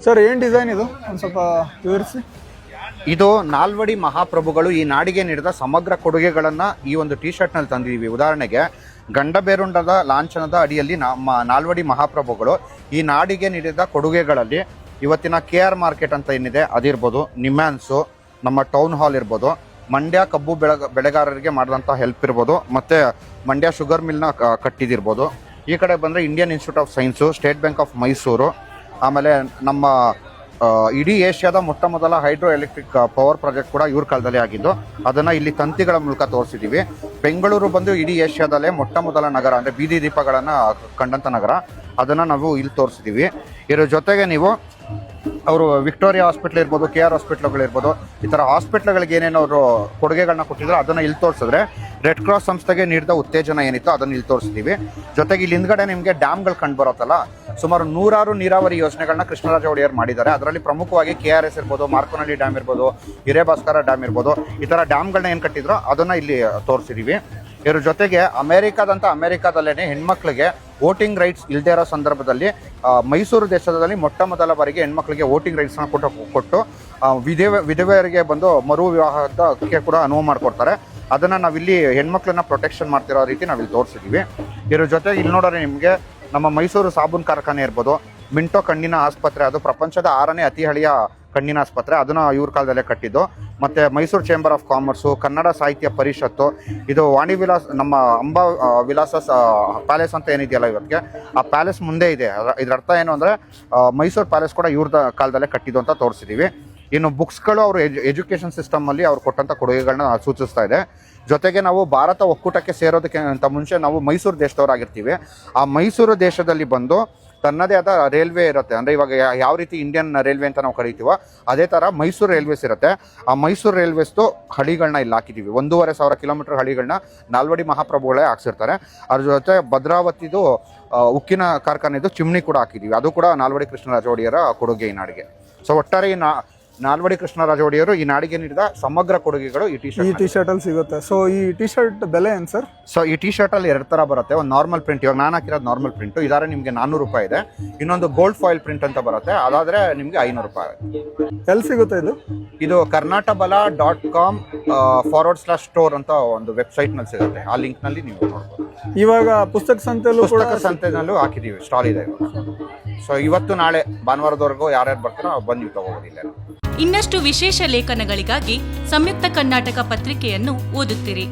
Sir ಏನು design ಇದು ಒಂದು ಸ್ವಲ್ಪ ವಿವರಿಸಿ. ಇದು ನಾಲ್ವಡಿ ಮಹಾಪ್ರಭುಗಳು ಈ ನಾಡಿಗೆ ನೀಡಿದ ಸಮಗ್ರ ಕೊಡುಗೆಗಳನ್ನು ಈ ಒಂದು ಟಿ ಶರ್ಟ್ನಲ್ಲಿ ತಂದಿದ್ದೀವಿ. ಉದಾಹರಣೆಗೆ ಗಂಡಬೇರುಂಡದ ಲಾಂಛನದ ಅಡಿಯಲ್ಲಿ ನಮ್ಮ ನಾಲ್ವಡಿ ಮಹಾಪ್ರಭುಗಳು ಈ ನಾಡಿಗೆ ನೀಡಿದ ಕೊಡುಗೆಗಳಲ್ಲಿ ಇವತ್ತಿನ KR ಮಾರ್ಕೆಟ್ ಅಂತ ಏನಿದೆ ಅದಿರ್ಬೋದು, ನಿಮ್ಯಾನ್ಸು, ನಮ್ಮ ಟೌನ್ ಹಾಲ್ ಇರ್ಬೋದು, ಮಂಡ್ಯ ಕಬ್ಬು ಬೆಳೆಗಾರರಿಗೆ ಮಾಡಿದಂಥ ಹೆಲ್ಪ್ ಇರ್ಬೋದು, ಮತ್ತು ಮಂಡ್ಯ ಶುಗರ್ ಮಿಲ್ನ ಕಟ್ಟಿದಿರ್ಬೋದು. ಈ ಕಡೆ ಬಂದರೆ Indian institute of science, state bank of Mysuru, ಆಮೇಲೆ ನಮ್ಮ ಇಡೀ ಏಷ್ಯಾದ ಮೊಟ್ಟ ಮೊದಲ ಹೈಡ್ರೋ ಎಲೆಕ್ಟ್ರಿಕ್ ಪವರ್ ಪ್ರಾಜೆಕ್ಟ್ ಕೂಡ ಇವ್ರ ಕಾಲದಲ್ಲೇ ಆಗಿದ್ದು, ಅದನ್ನು ಇಲ್ಲಿ ತಂತಿಗಳ ಮೂಲಕ ತೋರಿಸಿದ್ದೀವಿ. ಬೆಂಗಳೂರು ಬಂದು ಇಡೀ ಏಷ್ಯಾದಲ್ಲೇ ಮೊಟ್ಟ ಮೊದಲ ನಗರ, ಅಂದರೆ ಬೀದಿ ದೀಪಗಳನ್ನು ಕಂಡಂಥ ನಗರ, ಅದನ್ನು ನಾವು ಇಲ್ಲಿ ತೋರಿಸಿದ್ದೀವಿ. ಇದ್ರ ಜೊತೆಗೆ ನೀವು ಅವರು ವಿಕ್ಟೋರಿಯಾ ಹಾಸ್ಪಿಟ್ಲ್ ಇರ್ಬೋದು, KR ಹಾಸ್ಪಿಟ್ಲ್ಗಳಿರ್ಬೋದು, ಈ ಥರ ಹಾಸ್ಪಿಟ್ಲ್ಗಳಿಗೆ ಏನೇನು ಅವರು ಕೊಡುಗೆಗಳನ್ನ ಕೊಟ್ಟಿದ್ರು ಅದನ್ನು ಇಲ್ಲಿ ತೋರಿಸಿದ್ರೆ, ರೆಡ್ ಕ್ರಾಸ್ ಸಂಸ್ಥೆಗೆ ನೀಡಿದ ಉತ್ತೇಜನ ಏನಿತ್ತು ಅದನ್ನು ಇಲ್ಲಿ ತೋರಿಸ್ತೀವಿ. ಜೊತೆಗೆ ಇಲ್ಲಿ ಹಿಂದ್ಗಡೆ ನಿಮಗೆ ಡ್ಯಾಮ್ಗಳು ಕಂಡು ಬರುತ್ತಲ್ಲ, ಸುಮಾರು 100 ನೀರಾವರಿ ಯೋಜನೆಗಳನ್ನ ಕೃಷ್ಣರಾಜ ಒಡೆಯರ್ ಮಾಡಿದ್ದಾರೆ. ಅದರಲ್ಲಿ ಪ್ರಮುಖವಾಗಿ KRS ಇರ್ಬೋದು, ಮಾರ್ಕೋನಹಳ್ಳಿ ಡ್ಯಾಮ್ ಇರ್ಬೋದು, ಹಿರೇಭಾಸ್ಕರ ಡ್ಯಾಮ್ ಇರ್ಬೋದು, ಈ ಥರ ಡ್ಯಾಮ್ಗಳನ್ನ ಏನು ಕಟ್ಟಿದ್ರು ಅದನ್ನು ಇಲ್ಲಿ ತೋರಿಸಿದ್ದೀವಿ. ಇದ್ರ ಜೊತೆಗೆ ಅಮೆರಿಕಾದಲ್ಲೇ ಹೆಣ್ಮಕ್ಳಿಗೆ ವೋಟಿಂಗ್ ರೈಟ್ಸ್ ಇಲ್ಲದೇ ಇರೋ ಸಂದರ್ಭದಲ್ಲಿ ಮೈಸೂರು ದೇಶದಲ್ಲಿ ಮೊಟ್ಟ ಮೊದಲ ಬಾರಿಗೆ ಹೆಣ್ಮಕ್ಳಿಗೆ ವೋಟಿಂಗ್ ರೈಟ್ಸ್ನ ಕೊಟ್ಟು ವಿಧವೆಯರಿಗೆ ಬಂದು ಮರು ವಿವಾಹಕ್ಕೆ ಕೂಡ ಅನುವು ಮಾಡಿಕೊಡ್ತಾರೆ. ಅದನ್ನು ನಾವಿಲ್ಲಿ ಹೆಣ್ಮಕ್ಳನ್ನ ಪ್ರೊಟೆಕ್ಷನ್ ಮಾಡ್ತಿರೋ ರೀತಿ ನಾವಿಲ್ಲಿ ತೋರಿಸಿದ್ದೀವಿ. ಇದ್ರ ಜೊತೆಗೆ ಇಲ್ಲಿ ನೋಡೋರೆ ನಿಮಗೆ ನಮ್ಮ ಮೈಸೂರು ಸಾಬೂನ್ ಕಾರ್ಖಾನೆ ಇರ್ಬೋದು, ಮಿಂಟೋ ಕಣ್ಣಿನ ಆಸ್ಪತ್ರೆ, ಅದು ಪ್ರಪಂಚದ 6ನೇ ಅತಿ ಹಳೆಯ ಕಣ್ಣಿನ ಆಸ್ಪತ್ರೆ, ಅದನ್ನು ಇವ್ರ ಕಾಲದಲ್ಲೇ ಕಟ್ಟಿದ್ದು. ಮತ್ತು Mysuru chamber of commerce, Kannada ಸಾಹಿತ್ಯ ಪರಿಷತ್ತು, ಇದು ವಾಣಿ ವಿಲಾಸ್, ನಮ್ಮ ಅಂಬಾ ವಿಲಾಸ ಪ್ಯಾಲೇಸ್ ಅಂತ ಏನಿದೆಯಲ್ಲ ಇವತ್ತಿಗೆ, ಆ ಪ್ಯಾಲೇಸ್ ಮುಂದೆ ಇದೆ. ಇದರ ಅರ್ಥ ಏನು ಅಂದರೆ ಮೈಸೂರು ಪ್ಯಾಲೇಸ್ ಕೂಡ ಇವ್ರದ ಕಾಲದಲ್ಲೇ ಕಟ್ಟಿದ್ದು ಅಂತ ತೋರಿಸಿದ್ದೀವಿ. ಇನ್ನು ಬುಕ್ಸ್ಗಳು ಅವರು ಎಜುಕೇಷನ್ ಸಿಸ್ಟಮಲ್ಲಿ ಅವ್ರು ಕೊಟ್ಟಂಥ ಕೊಡುಗೆಗಳನ್ನ ಸೂಚಿಸ್ತಾ ಇದೆ. ಜೊತೆಗೆ ನಾವು ಭಾರತ ಒಕ್ಕೂಟಕ್ಕೆ ಸೇರೋದಕ್ಕೆ ಅಂತ ಮುಂಚೆ ನಾವು ಮೈಸೂರು ದೇಶದವರಾಗಿರ್ತೀವಿ. ಆ ಮೈಸೂರು ದೇಶದಲ್ಲಿ ಬಂದು ತನ್ನದೇ ಆದ ರೈಲ್ವೆ ಇರುತ್ತೆ. ಅಂದರೆ ಇವಾಗ ಯಾವ ರೀತಿ ಇಂಡಿಯನ್ ರೈಲ್ವೆ ಅಂತ ನಾವು ಕರಿತೀವೋ ಅದೇ ಥರ ಮೈಸೂರು ರೈಲ್ವೇಸ್ ಇರುತ್ತೆ. ಆ ಮೈಸೂರು ರೈಲ್ವೇಸ್ದು ಹಳಿಗಳನ್ನ ಇಲ್ಲಿ ಹಾಕಿದ್ದೀವಿ. 1,500 ಕಿಲೋಮೀಟರ್ ಹಳಿಗಳನ್ನ ನಾಲ್ವಡಿ ಮಹಾಪ್ರಭುಗಳೇ ಹಾಕ್ಸಿರ್ತಾರೆ. ಅದ್ರ ಜೊತೆ ಭದ್ರಾವತಿದು ಉಕ್ಕಿನ ಕಾರ್ಖಾನೆದು ಚಿಮ್ನಿ ಕೂಡ ಹಾಕಿದ್ದೀವಿ. ಅದು ಕೂಡ ನಾಲ್ವಡಿ ಕೃಷ್ಣರಾಜ ಒಡೆಯರ ಕೊಡುಗೆ ಈ ನಾಡಿಗೆ. ಸೊ ಒಟ್ಟಾರೆ ನಾಲ್ವಡಿ ಕೃಷ್ಣರಾಜ ಒಡೆಯರು ಈ ನಾಡಿಗೆ ನೀಡಿದ ಸಮಗ್ರ ಕೊಡುಗೆಗಳು ಈ ಟಿ ಶರ್ಟ್ ಅಲ್ಲಿ ಸಿಗುತ್ತೆ. ಸೊ ಈ ಟಿ ಶರ್ಟ್ ಬೆಲೆ ಏನು ಸರ್? ಸೊ ಈ ಟಿ ಶರ್ಟ್ ಅಲ್ಲಿ 2 ಥರ ಬರುತ್ತೆ. ಒಂದು ನಾರ್ಮಲ್ ಪ್ರಿಂಟ್, ಇವಾಗ ನಾನು ಹಾಕಿರೋದು ನಾರ್ಮಲ್ ಪ್ರಿಂಟು, ಇದಾದ್ರೆ ನಿಮಗೆ 400 ರೂಪಾಯಿ ಇದೆ. ಇನ್ನೊಂದು ಗೋಲ್ಡ್ ಫಾಯಿಲ್ ಪ್ರಿಂಟ್ ಅಂತ ಬರುತ್ತೆ, ಅದಾದ್ರೆ ನಿಮಗೆ 500 ರೂಪಾಯಿ. ಎಲ್ಲಿ ಸಿಗುತ್ತೆ ಇದು? ಇದು karnatabala.com/store ಅಂತ ಒಂದು ವೆಬ್ಸೈಟ್ ನಲ್ಲಿ ಸಿಗುತ್ತೆ. ಆ ಲಿಂಕ್ ನಲ್ಲಿ ನೀವು ನೋಡ್ಬೋದು. ಇವಾಗ ಪುಸ್ತಕ ಸಂತೆನಲ್ಲೂ ಹಾಕಿದೀವಿ, ಸ್ಟಾಲ್ ಇದೆ ಇವಾಗ. ಸೊ ಇವತ್ತು ನಾಳೆ ಭಾನುವಾರದವರೆಗೂ ಯಾರ್ಯಾರು ಬರ್ತಾರೋ ಬಂದು ತಗೋಬೋದಿಲ್ಲ. ಇನ್ನಷ್ಟು ವಿಶೇಷ ಲೇಖನಗಳಿಗಾಗಿ ಸಂಯುಕ್ತ ಕರ್ನಾಟಕ ಪತ್ರಿಕೆಯನ್ನು ಓದುತ್ತಿರಿ.